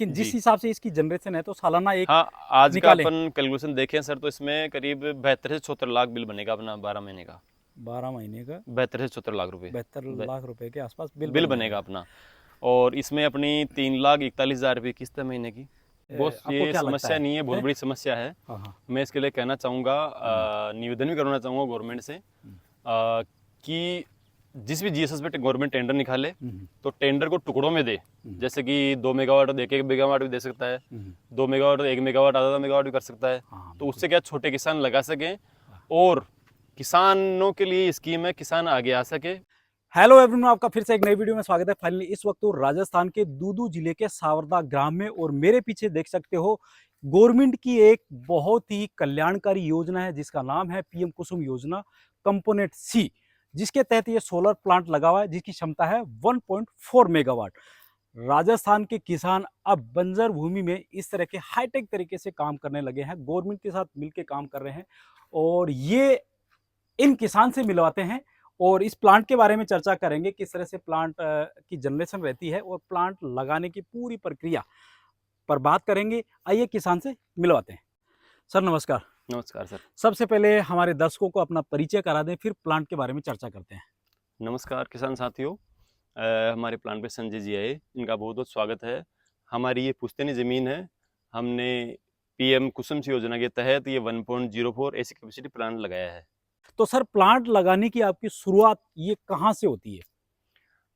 कि जिस जी। हिसाब से इसकी जनरेशन है तो सालाना एक हाँ, आज का निकालें। अपन कैलकुलेशन देखें सर तो इसमें करीब 72 से 74 लाख बिल बनेगा अपना 12 महीने का। 12 महीने का 72 से 74 लाख रुपए 72 लाख रुपए के आसपास बिल बिल बन बनेगा जाएगा। अपना। और इसमें अपनी 3,41,000 रुपये किस्त है महीने की। बहुत आपको ये क्या लगता समस्या नहीं है, बहुत है? बड़ी समस्या है। हाँ हाँ। मैं इसके लिए कहना चाहूँगा, हम्म, निवेदन भी करना चाहूँगा गवर्नमेंट से हम्म, कि जिस भी जीएसएस पे गवर्नमेंट टेंडर निकाले हम्म, तो टेंडर को टुकड़ों में दे। हम्म, जैसे कि 2 मेगावाट दे के 1 मेगावाट भी दे सकता है, हम्म, 2 मेगावाट 1 मेगावाट आधा मेगावाट भी कर सकता है। हाँ तो बिल्कुल। उससे क्या छोटे किसान लगा सकें हाँ। और किसानों के लिए स्कीम है, किसान आगे आ सके। हेलो एवरीवन, आपका फिर से एक नई वीडियो में स्वागत है। फाइनली इस वक्त तो राजस्थान के दूदू जिले के सावरदा ग्राम में, और मेरे पीछे देख सकते हो गवर्नमेंट की एक बहुत ही कल्याणकारी योजना है जिसका नाम है पीएम कुसुम योजना कंपोनेंट सी, जिसके तहत ये सोलर प्लांट लगा हुआ है जिसकी क्षमता है 1.4 मेगावाट। राजस्थान के किसान अब बंजर भूमि में इस तरह के हाईटेक तरीके से काम करने लगे हैं, गवर्नमेंट के साथ मिलकर काम कर रहे हैं, और ये इन किसान से मिलवाते हैं और इस प्लांट के बारे में चर्चा करेंगे, किस तरह से प्लांट की जनरेशन रहती है और प्लांट लगाने की पूरी प्रक्रिया पर बात करेंगे। आइए किसान से मिलवाते हैं। सर नमस्कार। नमस्कार सर। सबसे पहले हमारे दर्शकों को अपना परिचय करा दें, फिर प्लांट के बारे में चर्चा करते हैं। नमस्कार किसान साथियों, हमारे प्लांट पे संजय जी आए, इनका बहुत बहुत स्वागत है। हमारी ये पुश्तैनी ज़मीन है। हमने पीएम कुसुम योजना के तहत ये 1.04 एसी कैपेसिटी प्लांट लगाया है। तो सर प्लांट लगाने की आपकी शुरुआत ये कहाँ से होती है?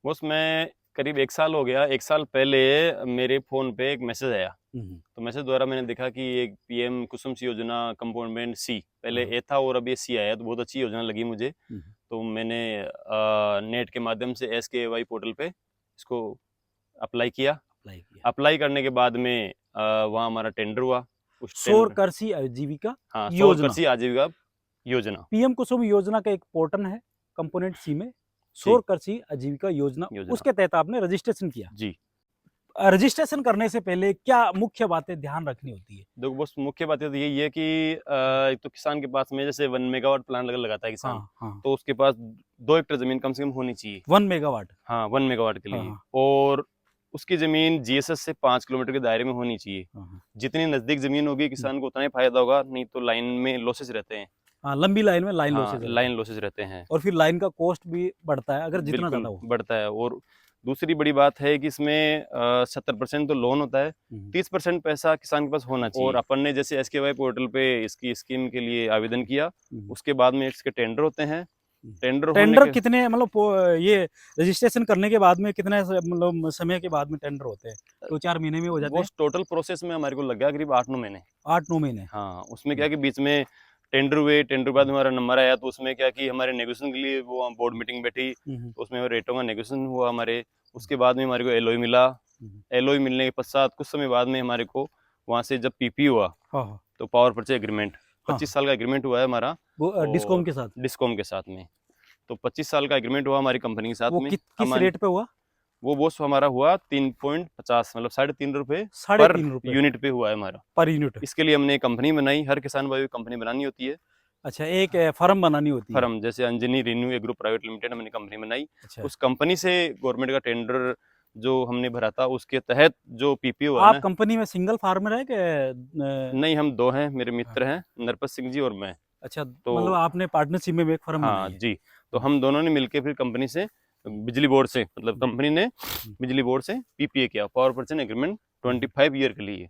बस मैं करीब 1 साल हो गया। 1 साल पहले मेरे फ़ोन पे एक मैसेज आया। तो मैसेज द्वारा मैंने देखा कि एक पीएम कुसुम योजना कंपोनेंट सी, पहले ए था और अब ये सी आया, तो बहुत अच्छी योजना लगी मुझे। तो मैंने नेट के माध्यम से SKAY पोर्टल पे इसको अप्लाई किया। अप्लाई करने के बाद में वहाँ हमारा टेंडर हुआ। उस सौर टेंडर कृषि आजीविका हाँ, सौर योजना, कृषि आजीविका योजना। पीएम कुसुम योजना का एक पोर्टल है कंपोनेंट सी में, जी, सौर कृषि आजीविका योजना, योजना। उसके तहत आपने रजिस्ट्रेशन किया। जी। रजिस्ट्रेशन करने से पहले क्या मुख्य बातें ध्यान रखनी होती है? देखो बस मुख्य बात तो यही है कि एक तो किसान के पास में जैसे 1 मेगावाट प्लांट लगाता है किसान, हाँ हाँ। तो उसके पास 2 हेक्टेयर ज़मीन कम से कम होनी चाहिए। 1 मेगावाट। हाँ, 1 मेगावाट के हाँ लिए। हाँ और उसकी ज़मीन जीएसएस से 5 किलोमीटर के दायरे में होनी चाहिए। हाँ हाँ। जितनी नज़दीक ज़मीन होगी किसान को उतना ही फ़ायदा होगा, नहीं तो लाइन में लॉसेस रहते हैं। हाँ, लंबी लाइन में लाइन हाँ, लॉसेज रहते लाइन हैं, लॉसेस रहते हैं। और फिर लाइन का कॉस्ट भी बढ़ता है अगर जितना बिल्कुल ज़्यादा हो। बढ़ता है। और दूसरी बड़ी बात है कि इसमें 70% तो लोन होता है, 30% पैसा किसान के पास होना चाहिए। और अपन ने जैसे SKY पोर्टल पे इसकी स्कीम के लिए आवेदन किया, उसके बाद में इसके टेंडर होते हैं। टेंडर होने टेंडर के कितने, मतलब ये रजिस्ट्रेशन करने के बाद में कितने मतलब समय के बाद में टेंडर होते हैं? 2-4 महीने में हो जाते वो हैं? टोटल प्रोसेस में हमारे को लग गया करीब 8-9 महीने। 8-9 महीने। हाँ, उसमें क्या कि बीच में टेंडर हुए, टेंडर के बाद हमारा नंबर आया, तो उसमें क्या कि हमारे नेगोशिएशन के लिए वो बोर्ड मीटिंग बैठी, तो उसमें रेटों का नेगोशिएशन हुआ हमारे। उसके बाद में हमारे को एलओई मिला। एलओई मिलने के पश्चात कुछ समय बाद में हमारे को वहाँ से जब पीपी हुआ, हाँ हाँ तो पावर परचेज एग्रीमेंट, हाँ 25 साल का एग्रीमेंट हुआ है हमारा। वो डिस्कॉम और के साथ। डिस्कॉम के साथ में तो 25 साल का एग्रीमेंट हुआ हमारी कंपनी के साथ वो में। किस रेट पे हुआ? वो बॉस हमारा हुआ 3.50, मतलब 3.5 रुपये साढ़े पर 3 रुपए यूनिट पे हुआ है हमारा। Per unit. इसके लिए हमने कंपनी बनाई। हर किसान भाई को कंपनी बनानी होती है। अच्छा, एक फर्म बनानी होती है। फर्म जैसे Anjani renew agro private limited हमने कंपनी बनाई। अच्छा, उस कंपनी से गवर्नमेंट का टेंडर जो हमने भरा था, उसके तहत जो पीपी हुआ आप ना। कंपनी में सिंगल फार्मर है कि नहीं, हम 2 हैं, मेरे हाँ, मित्र हैं, नरपत सिंह जी और मैं। अच्छा, तो मतलब आपने पार्टनरशिप में एक फर्म हाँ बनाई है। जी, तो हम दोनों ने मिलकर फिर कंपनी से, बिजली बोर्ड से, मतलब कंपनी ने हम्म, बिजली बोर्ड से पीपीए किया, पावर परचेज एग्रीमेंट 25 ईयर के लिए।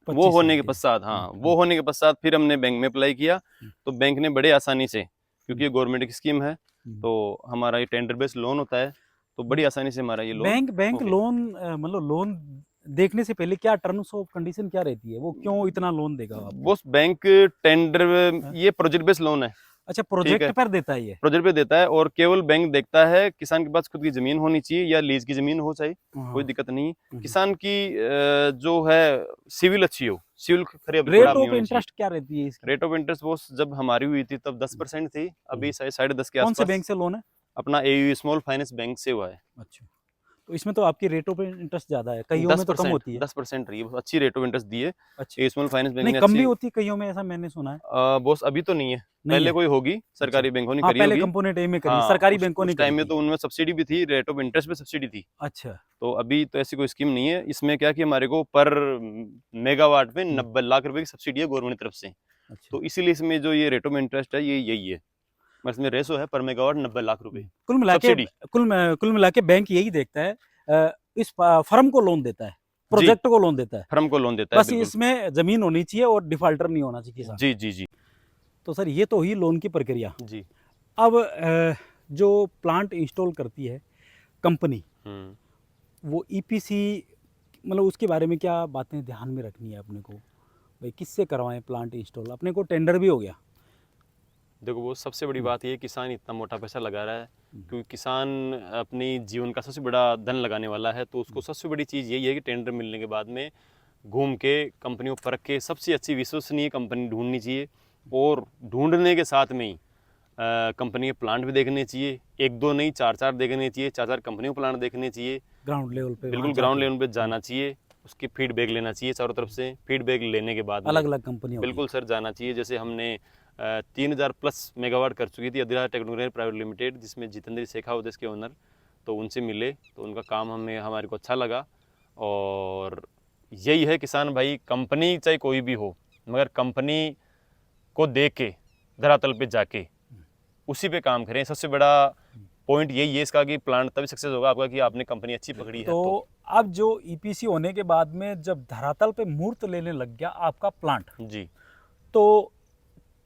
वो 25 साल होने के के लिए। पश्चात, हाँ, वो होने के पश्चात फिर हमने बैंक में अप्लाई किया। हम्म, तो बैंक ने बड़े आसानी से, क्योंकि हम्म, ये गवर्नमेंट की स्कीम है, हम्म। तो हमारा ये टेंडर बेस्ड लोन होता है, तो बड़ी आसानी से हमारा ये लोन बैंक हो बैंक गया। लोन, मतलब लोन देखने से पहले क्या टर्म्स ऑफ कंडीशन क्या रहती है? वो क्यों इतना लोन देगा आपको? वो बैंक टेंडर, हाँ? ये प्रोजेक्ट बेस्ड लोन है। अच्छा, ठीक प्रोजेक्ट है, पर देता है ये? प्रोजेक्ट पे देता है, और केवल बैंक देखता है किसान के पास खुद की जमीन होनी चाहिए या लीज की जमीन हो, चाहिए कोई हाँ। दिक्कत नहीं। किसान की जो है सिविल अच्छी हो, सिविल रेट खराब नहीं ऑफ होनी चाहिए। इंटरेस्ट क्या रहती है इसकी? रेट ऑफ इंटरेस्ट वो जब हमारी हुई थी तब 10% थी, अभी शायद 10.5 के कौन से आसपास। बैंक से लोन है? अपना AU स्मॉल फाइनेंस बैंक से हुआ है। अच्छा, तो इसमें तो आपकी रेट ऑफ इंटरेस्ट ज्यादा है, कईयों में तो कम होती है। 10% रही है, बहुत अच्छी रेट ऑफ इंटरेस्ट दी है। अच्छा, ये स्मॉल फाइनेंस बैंक नहीं ने कम भी अच्छी होती है कईयों में, ऐसा मैंने सुना है। बॉस अभी तो नहीं है, नहीं पहले है। कोई होगी, सरकारी अच्छा, बैंकों ने हाँ करी पहले होगी। कंपोनेंट ए में करी, हाँ, सरकारी बैंकों ने उस करी टाइम में थी। तो उनमें सब्सिडी भी थी, रेट ऑफ इंटरेस्ट पे सब्सिडी थी। अच्छा। तो अभी तो ऐसी कोई स्कीम नहीं है। इसमें क्या कि हमारे को पर मेगावाट में 90 लाख रुपए की सब्सिडी है गवर्नमेंट की तरफ से। अच्छा। तो इसीलिए इसमें जो ये रेट ऑफ इंटरेस्ट है ये यही है, मतलब इसमें रेसो है पर मेगावाट 90 लाख रुपए कुल मिला के सब्सिडी। कुल मिला के बैंक यही देखता है, इस फर्म को लोन देता है, जी, प्रोजेक्ट को लोन देता है, फर्म को लोन देता है, बस बिल्कुल। इसमें जमीन होनी चाहिए और डिफाल्टर नहीं होना चाहिए किसान। जी जी जी तो सर ये तो हुई लोन की प्रक्रिया। जी। अब जो प्लांट इंस्टॉल करती है कंपनी, वो ईपीसी, मतलब उसके बारे में क्या बातें ध्यान में रखनी है अपने को, भाई किससे करवाएं प्लांट इंस्टॉल, अपने को टेंडर भी हो गया। देखो वो सबसे बड़ी बात ये है, किसान इतना मोटा पैसा लगा रहा है, क्योंकि किसान अपनी जीवन का सबसे बड़ा धन लगाने वाला है, तो उसको सबसे बड़ी चीज़ यही है कि टेंडर मिलने के बाद में घूम के कंपनियों परख के सबसे अच्छी विश्वसनीय कंपनी ढूंढनी चाहिए, और ढूंढने के साथ में ही कंपनी के प्लांट भी देखने चाहिए, एक दो नहीं चार चार देखने चाहिए, चार चार कंपनियों के प्लांट देखने चाहिए, ग्राउंड लेवल पे, बिल्कुल ग्राउंड लेवल पे जाना चाहिए, उसकी फीडबैक लेना चाहिए चारों तरफ से। फीडबैक लेने के बाद अलग अलग कंपनियों की। बिल्कुल सर जाना चाहिए। जैसे हमने 3000 प्लस मेगावाट कर चुकी थी अधिरा टेक्नोलॉजी प्राइवेट लिमिटेड, जिसमें जितेंद्र शेखावत इसके ओनर, तो उनसे मिले, तो उनका काम हमारे को अच्छा लगा। और यही है किसान भाई, कंपनी चाहे कोई भी हो, मगर कंपनी को देख के धरातल पे जाके उसी पे काम करें। सबसे बड़ा पॉइंट यही है इसका कि प्लांट तभी सक्सेस होगा आपका कि आपने कंपनी अच्छी पकड़ी है। तो अब जो ईपीसी होने के बाद में जब धरातल पे मूर्त लेने लग गया आपका प्लांट, जी, तो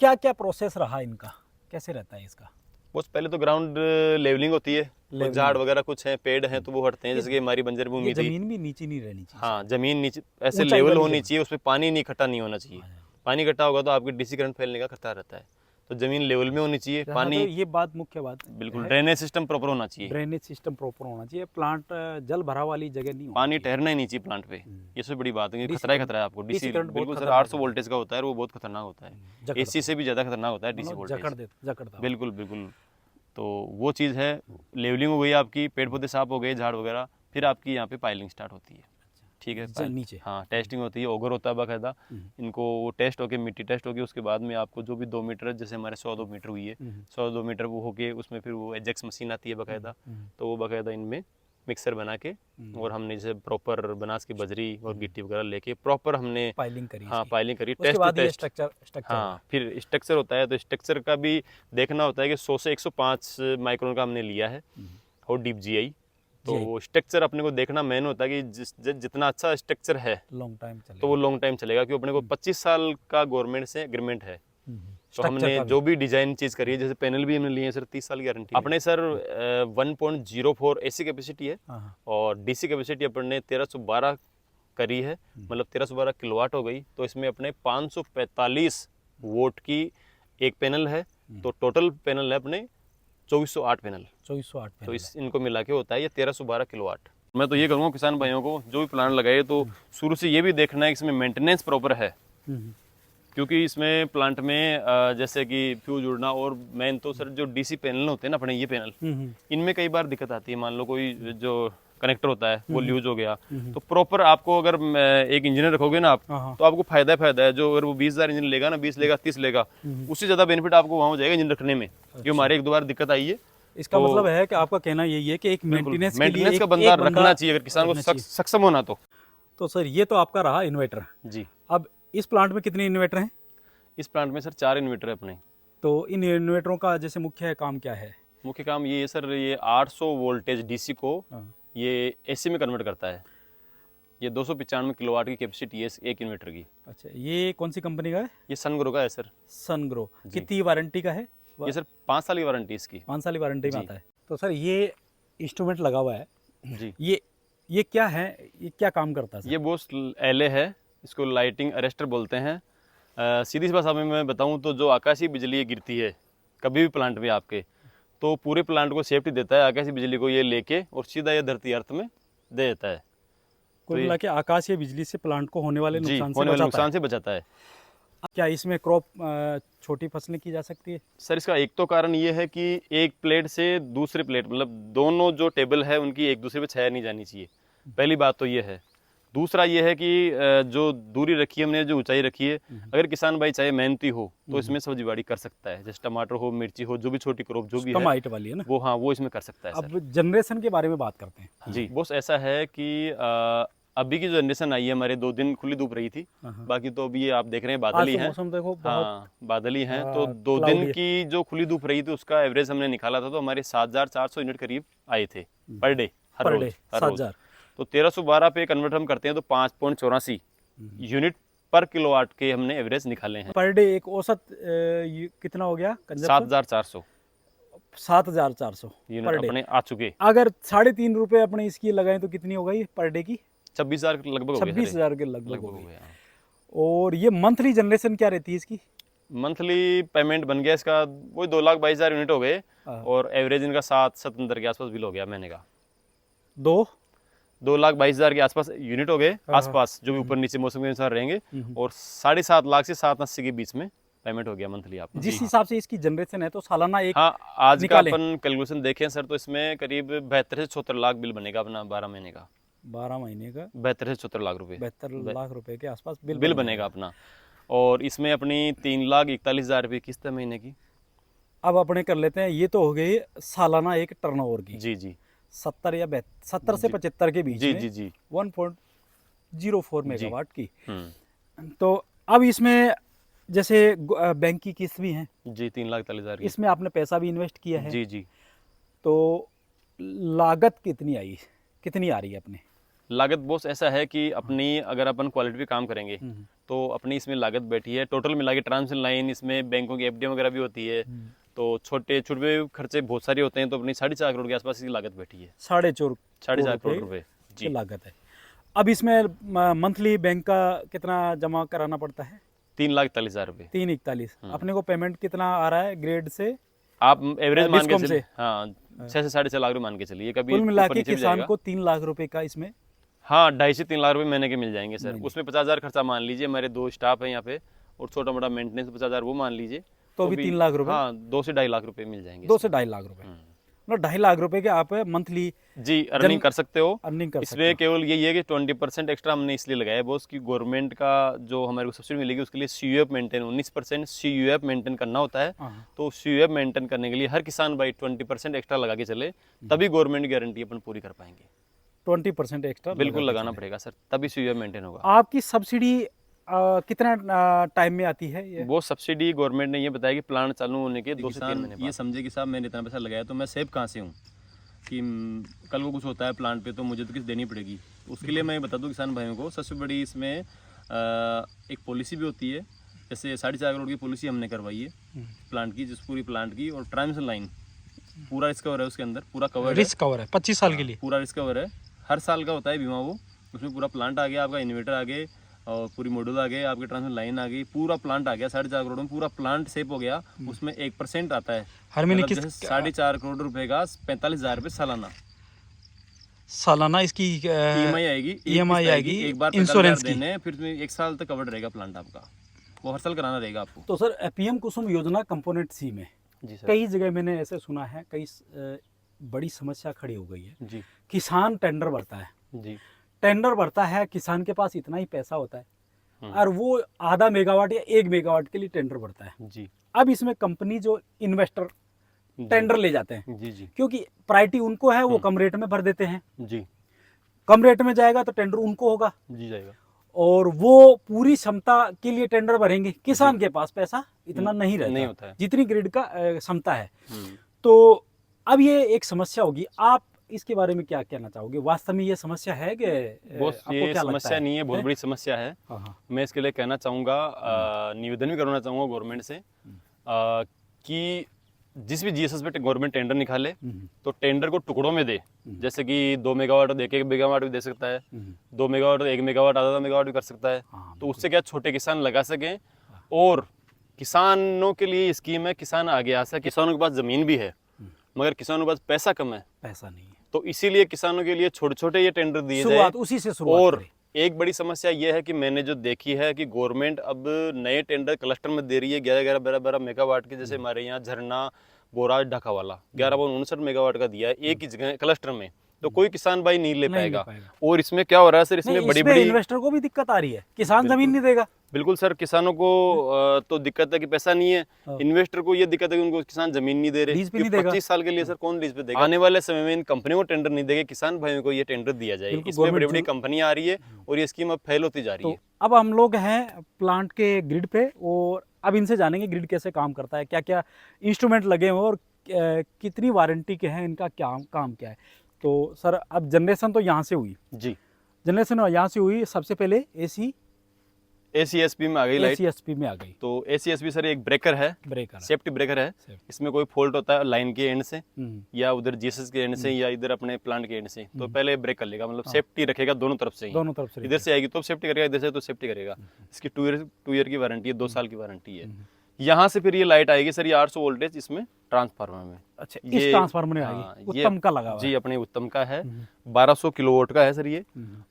क्या क्या प्रोसेस रहा इनका, कैसे रहता है इसका? बहुत पहले तो ग्राउंड लेवलिंग होती है, और झाड़ वगैरह कुछ हैं, पेड़ हैं तो वो हटते हैं, जैसे कि हमारी बंजर भूमि थी। जमीन भी नीचे नहीं रहनी चाहिए। हाँ, जमीन नीचे ऐसे ऊंचाई लेवल वाली होनी जमीन। चाहिए, उसमें पानी नहीं इकट्ठा नहीं होना चाहिए। पानी इकट्ठा होगा तो आपकी डीसी करंट फैलने का खतरा रहता है, तो जमीन लेवल में होनी चाहिए। पानी, तो ये बात मुख्य बात बिल्कुल ड्रेनेज सिस्टम प्रॉपर होना चाहिए, ड्रेनेज सिस्टम प्रॉपर होना चाहिए, प्लांट जल भरा वाली जगह नहीं होना पानी चाहिए। ठहरना ही नहीं चाहिए प्लांट पे, ये सबसे बड़ी बात है। DC खतरा ही खतरा है आपको। DC डीसी करंट बहुत बिल्कुल सर खतरनाक 800 वोल्टेज का होता है, वो बहुत खतरनाक होता है, जकड़ता एसी से भी ज़्यादा खतरनाक होता है डीसी मतलब वोल्टेज। जकड़ता है। बिल्कुल बिल्कुल। तो वो चीज़ है, लेवलिंग हो गई आपकी, पेड़ पौधे साफ हो गए, झाड़ वगैरह, फिर आपकी यहाँ पे पाइलिंग स्टार्ट होती है। ठीक है, नीचे। हाँ, टेस्टिंग होती है, ओगर होता है बाकायदा, इनको वो टेस्ट होके, मिट्टी टेस्ट होगी, उसके बाद में आपको जो भी 2 मीटर, जैसे हमारे 100-2 मीटर हुई है, 100-2 मीटर वो होके, उसमें फिर वो एजेक्स मशीन आती है बाकायदा, तो वो बाकायदा इनमें मिक्सर बना के, और हमने जैसे प्रॉपर बनास की बजरी और गिट्टी वगैरह लेके प्रॉपर हमने पाइलिंग करी। हाँ, पाइलिंग करी, उसके बाद ये टेस्ट। स्ट्रक्चर हाँ, फिर स्ट्रक्चर होता है, तो स्ट्रक्चर का भी देखना होता है कि 100 से 105 माइक्रोन का हमने लिया है, और डीप जीआई। तो वो स्ट्रक्चर अपने को देखना मेन होता है कि जितना अच्छा स्ट्रक्चर है लॉन्ग टाइम चलेगा, तो वो लॉन्ग टाइम चलेगा, क्योंकि अपने को 25 साल का गवर्नमेंट से एग्रीमेंट है। तो हमने जो भी डिजाइन चीज करी है, जैसे पैनल भी हमने लिए हैं सर, 30 साल की गारंटी अपने सर 1.04 एसी कैपेसिटी है, और डीसी कैपेसिटी अपने ने 1312 करी है, मतलब 1312 किलोवाट हो गई। तो इसमें अपने 545 वोट की एक पैनल है, तो टोटल पैनल है अपने 2408 पैनल। 2408 तो इनको मिला के होता है ये 1312 किलोवाट। मैं तो ये करूँगा किसान भाइयों को, जो भी प्लांट लगाए तो शुरू से ये भी देखना है कि इसमें मेंटेनेंस प्रॉपर है, क्योंकि इसमें प्लांट में जैसे कि फ्यूज उड़ना, और मेन तो सर जो डीसी पैनल होते हैं ना अपने, ये पैनल, इनमें कई बार दिक्कत आती है। मान लो कोई जो कनेक्टर होता है वो लूज हो गया, तो प्रॉपर आपको अगर एक इंजीनियर रखोगे ना आप, तो आपको फायदा है। जो अगर वो 20,000 इंजन लेगा ना, 20 लेगा, 30 लेगा, उससे ज़्यादा बेनिफिट आपको वहाँ हो जाएगा इंजन रखने में। जो हमारे 1-2 बार दिक्कत आई है। इसका मतलब है कि आपका कहना यही है कि एक मेंटेनेंस का बंदा रखना चाहिए अगर किसान को सक्षम होना तो सर ये तो आपका रहा इन्वर्टर जी। अब इस प्लांट में कितने इन्वर्टर हैं? इस प्लांट में सर 4 इन्वर्टर है अपने। तो इन इन्वर्टरों का जैसे मुख्य काम क्या है? मुख्य काम ये है सर, ये 800 वोल्टेज डीसी को ये एसी में कन्वर्ट करता है। ये 295 किलोवाट की कैपेसिटी है एक इन्वर्टर की। अच्छा, ये कौन सी कंपनी का है? ये सनग्रो का है सर। सनग्रो। कितनी वारंटी का है? ये सर 5 साल की वारंटी इसकी। 5 साल की वारंटी में आता है। तो सर ये इंस्ट्रूमेंट लगा हुआ है जी, ये क्या है, ये क्या काम करता है? ये बोस एलए है, इसको लाइटिंग अरेस्टर बोलते हैं। सीधी सी भाषा में मैं बताऊं तो जो आकाशीय बिजली गिरती है कभी भी प्लांट में आपके, तो पूरे प्लांट को सेफ्टी देता है आकाशीय बिजली को, ये लेके और सीधा ये धरती अर्थ में दे देता है। कुल मिला के आकाशीय बिजली से प्लांट को होने वाले नुकसान से बचाता है। क्या इसमें क्रॉप छोटी फसलें की जा सकती है? सर इसका एक तो कारण ये है कि एक प्लेट से दूसरे प्लेट मतलब दोनों जो टेबल है उनकी एक दूसरे पे छाया नहीं जानी चाहिए, पहली बात तो ये है। दूसरा ये है कि जो दूरी रखी है हमने, जो ऊंचाई रखी है, अगर किसान भाई चाहे मेहनती हो तो इसमें सब्जी बाड़ी कर सकता है, जैसे टमाटर हो, मिर्ची हो, जो भी छोटी क्रॉप जो भी कम है हाइट वाली है ना। वो, हाँ वो इसमें कर सकता है सर। अब जनरेशन के बारे में बात करते हैं। जी बॉस, ऐसा है कि अभी की जो जनरेशन आई है, हमारे 2 दिन खुली धूप रही थी, हाँ। बाकी तो अभी ये आप देख रहे हैं आज बादल ही तो हैं। मौसम देखो बहुत हाँ बादल ही हैं, तो 2 cloudy दिन है। की जो खुली धूप रही थी उसका एवरेज हमने निकाला था, तो हमारे 7400 यूनिट करीब आए थे पर डे, हर पर रोज, डे हर रोज। 7,000। तो 1312 पे कन्वर्ट हम करते हैं तो 5.84 यूनिट पर किलोवाट के हमने एवरेज निकाले हैं। पर डे एक औसत कितना हो गया कंजप्शन? 7400 7,400 unit per day. अपने आ चुके। अगर 3.5 रुपए अपने इसकी लगाएं तो कितनी हो गई पर डे की? 26,000 लगभग हो गए। 26,000 के लगभग लगभग हो हो गई। गए, हाँ। और ये मंथली जनरेशन क्या रहती है इसकी? मंथली पेमेंट बन गया इसका वही 2,22,000 यूनिट हो गए, हाँ। और एवरेज इनका 777 के आसपास बिल हो गया महीने का। 2,22,000 के आसपास यूनिट हो गए, आसपास जो भी ऊपर नीचे मौसम के अनुसार रहेंगे, और 7.5 लाख से 780 के बीच में पेमेंट हो गया मंथली आपका। जिस हिसाब से इसकी जनरेशन है तो सालाना एक हाँ आज का निकालें। अपन कैलकुलेशन देखें सर तो इसमें करीब 72 से 74 लाख बिल बनेगा अपना 12 महीने का। 12 महीने का 72 से 74 लाख रुपए 72 लाख रुपए के आसपास बिल बनेगा अपना, और इसमें अपनी 3,41,000 रुपये किस्त है महीने की। अब अपने कर लेते हैं, ये तो हो गई सालाना एक टर्नओवर की। जी जी 70 या 70 से 75 के बीच जी में जी जी 1.04 मेगावाट की। हम्म तो अब इसमें जैसे बैंक की किस्त भी है, जी 3,41,000 की। इसमें आपने पैसा भी इन्वेस्ट किया है, जी जी तो लागत कितनी आई, कितनी आ रही है अपने? लागत बॉस ऐसा है कि अपनी अगर अपन क्वालिटी पे काम करेंगे तो अपनी इसमें लागत बैठी है टोटल मिला के, ट्रांसमिशन लाइन, इसमें बैंकों की एफडी वगैरह भी होती है, तो छोटे छोटे खर्चे बहुत सारे होते हैं, तो अपनी 4.5 करोड़ के आसपास इसकी लागत बैठी है। 4.5 करोड़ रुपए की जी। लागत है। अब इसमें मंथली बैंक का कितना जमा कराना पड़ता है? 3,41,000 रुपये। 341। अपने को पेमेंट कितना आ रहा है ग्रेड से? आप एवरेज मान के डिस्कॉम चलिए, से? हाँ 6 से 6.5 लाख रुपये मान के चलिए, कभी कुल मिला ऊपर के नीचे भी किसान जाएगा। को 3 लाख रुपए का इसमें हाँ 2.5 से 3 लाख रुपए महीने के मिल जाएंगे सर। उसमें 50,000 खर्चा मान लीजिए, हमारे 2 स्टाफ है यहाँ पे, और छोटा मोटा मेंटेनेंस 50,000 वो मान लीजिए, तो भी 3 लाख रुपए। हाँ 2 से 2.5 लाख रुपए मिल जाएंगे 2 से 2.5 लाख रुपए, मतलब 2.5 लाख रुपए के आप मंथली जी अर्निंग कर सकते हो। अर्निंग कर सकते इसमें केवल यही है कि 20% एक्स्ट्रा हमने इसलिए लगाया है बॉस, कि गवर्नमेंट का जो हमारे को सब्सिडी मिलेगी उसके लिए CUF मेंटेन 19% CUF मेंटेन करना होता है। हाँ। तो CUF मेंटेन करने के लिए हर किसान भाई 20% एक्स्ट्रा लगा के चले, तभी गवर्नमेंट की गारंटी अपन पूरी कर पाएंगे। 20% एक्स्ट्रा बिल्कुल लगाना पड़ेगा सर, तभी CUF मेंटेन होगा। आपकी सब्सिडी कितना टाइम में आती है ये? वो सब्सिडी गवर्नमेंट ने ये बताया कि प्लांट चालू होने के 2 से 3 महीने बाद। ये समझे कि साहब मैंने इतना पैसा लगाया तो मैं सेव कहाँ से हूँ, कि कल को कुछ होता है प्लांट पे तो मुझे तो किस्त देनी पड़ेगी। उसके लिए मैं बता दूं किसान भाइयों को, सबसे बड़ी इसमें एक पॉलिसी भी होती है, जैसे 4.5 करोड़ की पॉलिसी हमने करवाई है प्लांट की, जिस पूरी प्लांट की, और ट्रांसमिशन लाइन पूरा रिस्क कवर है उसके अंदर, पूरा कवर रिस्क कवर है 25 साल के लिए, पूरा रिस्क कवर है, हर साल का होता है बीमा वो। उसमें पूरा प्लांट आ गया आपका, इन्वर्टर आ गए, और पूरी मॉड्यूल आ गए, आपके ट्रांसमिशन लाइन आ गई, पूरा प्लांट आ गया। 4.5 करोड़ में पूरा प्लांट सेव हो गया। उसमें 1% आता है हर महीने मतलब जैसे 4.5 करोड़ रुपए का 45,000 रुपये सालाना सालाना इसकी EMI आएगी, EMI आएगी, एक बार इंश्योरेंस की। देने, फिर 1 साल तक कवर्ड रहेगा प्लांट आपका, वो हर साल कराना रहेगा आपको। तो सर PM कुसुम योजना कंपोनेंट C में जी सर। कई जगह मैंने ऐसे सुना है, कई बड़ी समस्या खड़ी हो गई है। जी किसान टेंडर भरता है, जी टेंडर भरता है, किसान के पास इतना ही पैसा होता है और वो आधा मेगावाट या 1 मेगावाट के लिए टेंडर भरता है। जी अब इसमें कंपनी जो इन्वेस्टर टेंडर ले जाते हैं, जी जी क्योंकि प्रायोरिटी उनको है, वो कम रेट में भर देते हैं। जी कम रेट में जाएगा तो टेंडर उनको होगा, जी जाएगा। और वो पूरी क्षमता के लिए टेंडर भरेंगे। किसान के पास पैसा इतना नहीं नहीं रहता होता है। जितनी ग्रिड का क्षमता है। तो अब ये एक समस्या होगी, आप इसके बारे में क्या कहना चाहोगे? वास्तव में ये समस्या है कि बॉस आपको ये क्या लगता समस्या है? नहीं है, बहुत बड़ी समस्या है। हाँ हाँ मैं इसके लिए कहना चाहूँगा, निवेदन भी करना चाहूँगा गवर्नमेंट से, कि जिस भी GSS पे गवर्नमेंट टेंडर निकाले तो टेंडर को टुकड़ों में दे, जैसे कि 2 मेगावाट दे के 1 मेगावाट भी दे सकता है, 2 मेगावाट 1 मेगावाट आधा मेगावाट भी कर सकता है। हाँ, तो उससे क्या छोटे किसान लगा सकें, और किसानों के लिए स्कीम है, किसान आगे आ सके। किसानों के पास ज़मीन भी है मगर किसानों के पास पैसा कम है, पैसा नहीं है, तो इसीलिए किसानों के लिए छोटे छोटे ये टेंडर दिए जाए, शुरुआत उसी से शुरुआत और करें। एक बड़ी समस्या ये है कि मैंने जो देखी है कि गवर्नमेंट अब नए टेंडर क्लस्टर में दे रही है 11-11 12-12 मेगावाट के। जैसे हमारे यहाँ झरना बोराज ढाका वाला 11.59 मेगावाट का दिया है एक ही जगह क्लस्टर में, तो कोई किसान भाई नहीं ले पाएगा। और इसमें क्या हो रहा है सर, इसमें बड़ी बड़ी इन्वेस्टर को भी दिक्कत आ रही है, किसान जमीन नहीं देगा। बिल्कुल सर, किसानों को तो दिक्कत है कि पैसा नहीं है, इन्वेस्टर को ये दिक्कत है कि उनको किसान जमीन नहीं दे रहे। 25 साल के लिए सर कौन लीज पे देगा? आने वाले समय में इन कंपनियों को टेंडर नहीं देगा, किसान भाइयों को ये टेंडर दिया जाएगा। इसमें बड़ी बड़ी कंपनियां आ रही है और ये स्कीम अब फेल होती जा रही है। अब हम लोग हैं प्लांट के ग्रिड पे और अब इनसे जानेंगे ग्रिड कैसे काम करता है, क्या क्या इंस्ट्रूमेंट लगे हुए और कितनी वारंटी के हैं, इनका क्या काम क्या है। तो सर अब जनरेशन तो यहाँ से हुई जी, जनरेशन यहाँ से हुई। सबसे पहले ACSP में आ गई लाइट, ACSP में आ गई। तो ACSP सर एक ब्रेकर है, सेफ्टी ब्रेकर है। इसमें कोई फॉल्ट होता है लाइन के एंड से या उधर जीएसएस के एंड से या इधर अपने प्लांट के एंड से, तो पहले ब्रेक कर लेगा, मतलब सेफ्टी रखेगा दोनों तरफ से ही। इधर से आएगी तो सेफ्टी करेगा, इधर से तो सेफ्टी करेगा। इसकी 2 ईयर की वारंटी है, 2 साल की वारंटी है। यहाँ से फिर ये लाइट आएगी सर, ये 800 वोल्टेज इसमें ट्रांसफार्मर में। अच्छा, इस ट्रांसफार्मर में आएगी, उत्तम का लगा हुआ है। जी, अपने उत्तम का है, 1200 किलोवाट का है सर ये,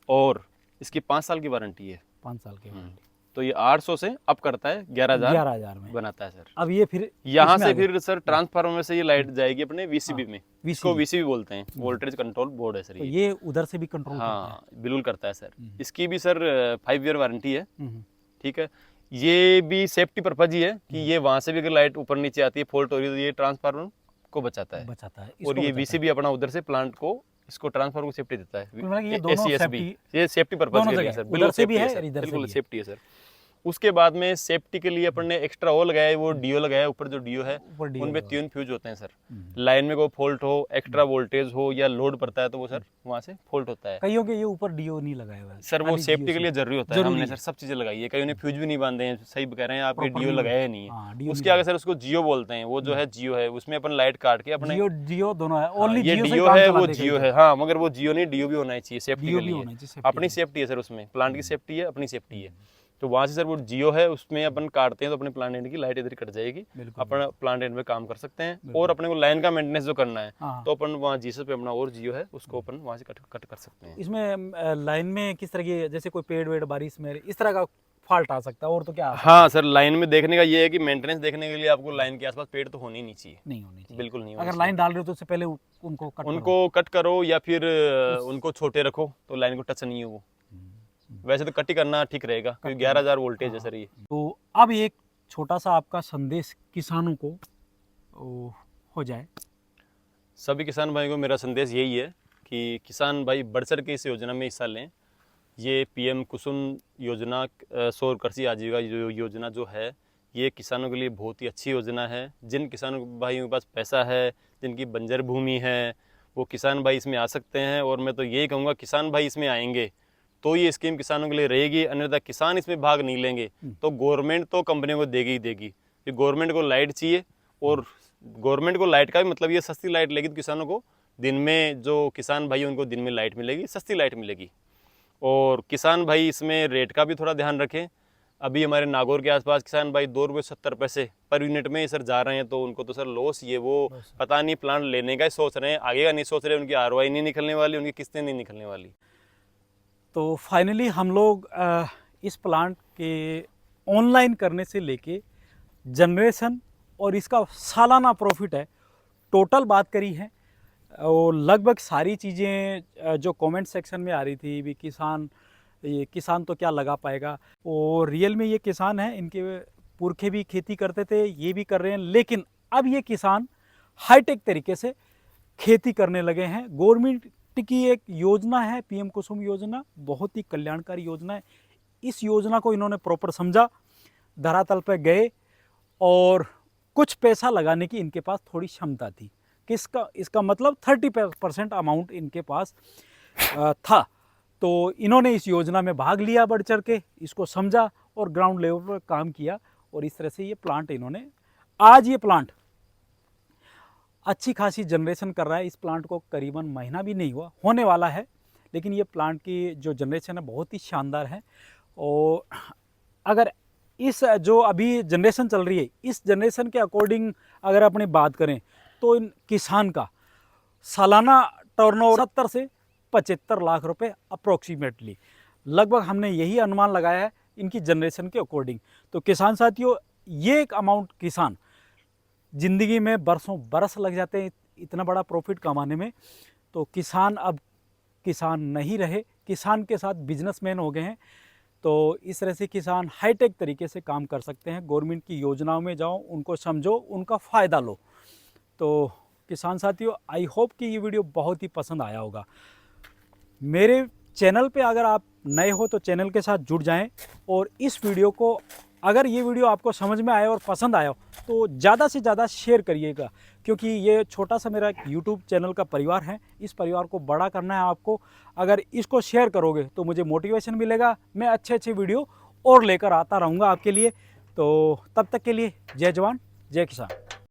और इसकी 5 साल की वारंटी है। 5 साल की वारंटी। तो ये 800 से अप करता है 11,000 में बनाता है सर। अब ये फिर यहाँ से फिर सर ट्रांसफार्मर से ये लाइट जाएगी अपने VCB में, इसको VCB बोलते हैं, वोल्टेज कंट्रोल बोर्ड है सर। तो ये उधर से भी कंट्रोल हाँ बिल्कुल करता है सर। इसकी भी सर 5 ईयर वारंटी है, ठीक है। ये भी सेफ्टी पर्पज ही है कि ये वहां से भी अगर लाइट ऊपर नीचे आती है, फॉल्ट हो रही है, तो ये ट्रांसफार्मर को बचाता है। और ये VCB अपना उधर से प्लांट को, इसको ट्रांसफार्मर को सेफ्टी देता है। ये सेफ्टी पर्पज के लिए सर, बिल्कुल सेफ्टी है सर। उसके बाद में सेफ्टी के लिए अपन ने एक्स्ट्रा वो लगाया है, वो डीओ लगाया है ऊपर, जो डीओ है उनपे 3 फ्यूज होते हैं सर। लाइन में कोई फॉल्ट हो, एक्स्ट्रा वोल्टेज हो या लोड पड़ता है तो वो सर वहां से फॉल्ट होता है। कईयों के ये ऊपर डीओ नहीं लगाया हुआ है सर, वो सेफ्टी के लिए जरूरी होता है। हमने सर सब चीजें लगाई है, कईयों ने फ्यूज भी नहीं बांधे हैं, सही कह रहे हैं आप, ये डीओ लगाया नहीं है। उसके आगे सर उसको जियो बोलते हैं, वो जो है जियो है, उसमें अपन लाइट काट के अपने जियो दोनों है, ओनली ये डीओ है, वो जियो है। हाँ, मगर वो जियो नहीं, डीओ भी होना चाहिए सेफ्टी के लिए। अपनी सेफ्टी है सर उसमें, प्लांट की सेफ्टी है, अपनी सेफ्टी है। तो वहाँ से सर वो जियो है, उसमें अपन काटते हैं तो अपने प्लांट एंड की लाइट इधर कट जाएगी, अपन प्लांट एंड में काम कर सकते हैं। और अपने को लाइन का मेंटेनेंस जो करना है तो अपन वहाँ जीएसएस पे अपना और जियो है उसको अपन वहाँ से कट कर सकते हैं। इसमें लाइन में किस तरह की, जैसे कोई पेड़ वेड़ बारिश में इस तरह का फॉल्ट आ सकता है और तो क्या? हाँ सर, लाइन में देखने का ये है कि मेंटेनेंस देखने के लिए आपको लाइन के आसपास पेड़ तो होनी नहीं चाहिए, बिल्कुल नहीं। अगर लाइन डाल रहे हो तो उससे पहले उनको कट करो या फिर उनको छोटे रखो तो लाइन को टच नहीं हो। वो वैसे तो कट ही करना ठीक रहेगा क्योंकि 11,000 वोल्टेज है सर ये। तो अब एक छोटा सा आपका संदेश किसानों को हो जाए। सभी किसान भाई को मेरा संदेश यही है कि किसान भाई बढ़ चढ़ के इस योजना में हिस्सा लें। ये PM कुसुम योजना, सौर कृषि आजीविका योजना जो है, ये किसानों के लिए बहुत ही अच्छी योजना है। जिन किसानों भाइयों के पास पैसा है, जिनकी बंजर भूमि है, वो किसान भाई इसमें आ सकते हैं। और मैं तो यही कहूँगा, किसान भाई इसमें आएंगे तो ये स्कीम किसानों के लिए रहेगी, अन्यथा किसान इसमें भाग नहीं लेंगे तो गवर्नमेंट तो कंपनियों को देगी ही देगी। कि गवर्नमेंट को लाइट चाहिए, और गवर्नमेंट को लाइट का भी मतलब ये सस्ती लाइट लेगी तो किसानों को दिन में, जो किसान भाई उनको दिन में लाइट मिलेगी, सस्ती लाइट मिलेगी। और किसान भाई इसमें रेट का भी थोड़ा ध्यान रखें। अभी हमारे नागौर के आसपास किसान भाई 2 रुपये 70 पैसे पर यूनिट में सर जा रहे हैं, तो उनको तो सर लॉस, ये वो पता नहीं प्लांट लेने का ही सोच रहे हैं, आगे का नहीं सोच रहे, उनकी ROI नहीं निकलने वाली, उनकी किस्तें नहीं निकलने वाली। तो फाइनली हम लोग इस प्लांट के ऑनलाइन करने से लेके जनरेशन और इसका सालाना प्रॉफिट है, टोटल बात करी है। और लगभग सारी चीज़ें जो कमेंट सेक्शन में आ रही थी भी, किसान तो क्या लगा पाएगा, और रियल में ये किसान है, इनके पुरखे भी खेती करते थे, ये भी कर रहे हैं, लेकिन अब ये किसान हाईटेक तरीके से खेती करने लगे हैं। गवर्नमेंट की एक योजना है PM कुसुम योजना, बहुत ही कल्याणकारी योजना है। इस योजना को इन्होंने प्रॉपर समझा, धरातल पर गए और कुछ पैसा लगाने की इनके पास थोड़ी क्षमता थी। इसका मतलब 30% अमाउंट इनके पास था। तो इन्होंने इस योजना में भाग लिया, बढ़ चढ़ के इसको समझा और ग्राउंड लेवल पर काम किया, और इस तरह से ये प्लांट इन्होंने, आज ये प्लांट अच्छी खासी जनरेशन कर रहा है। इस प्लांट को करीबन महीना भी नहीं हुआ, होने वाला है, लेकिन ये प्लांट की जो जनरेशन है बहुत ही शानदार है। और अगर इस जो अभी जनरेशन चल रही है, इस जनरेशन के अकॉर्डिंग अगर अपनी बात करें तो इन किसान का सालाना टर्नओवर 70 से 75 लाख रुपए अप्रोक्सीमेटली लगभग हमने यही अनुमान लगाया है इनकी जनरेशन के अकॉर्डिंग। तो किसान साथियों, ये एक अमाउंट किसान ज़िंदगी में बरसों बरस लग जाते हैं इतना बड़ा प्रॉफिट कमाने में। तो किसान अब किसान नहीं रहे, किसान के साथ बिजनेसमैन हो गए हैं। तो इस तरह से किसान हाईटेक तरीके से काम कर सकते हैं। गवर्नमेंट की योजनाओं में जाओ, उनको समझो, उनका फ़ायदा लो। तो किसान साथियों, आई होप कि ये वीडियो बहुत ही पसंद आया होगा। मेरे चैनल पे अगर आप नए हो तो चैनल के साथ जुड़ जाएं, और इस वीडियो को, अगर ये वीडियो आपको समझ में आया और पसंद आया तो ज़्यादा से ज़्यादा शेयर करिएगा, क्योंकि ये छोटा सा मेरा यूट्यूब चैनल का परिवार है। इस परिवार को बड़ा करना है आपको। अगर इसको शेयर करोगे तो मुझे मोटिवेशन मिलेगा, मैं अच्छे अच्छे वीडियो और लेकर आता रहूँगा आपके लिए। तो तब तक के लिए जय जवान जय किसान।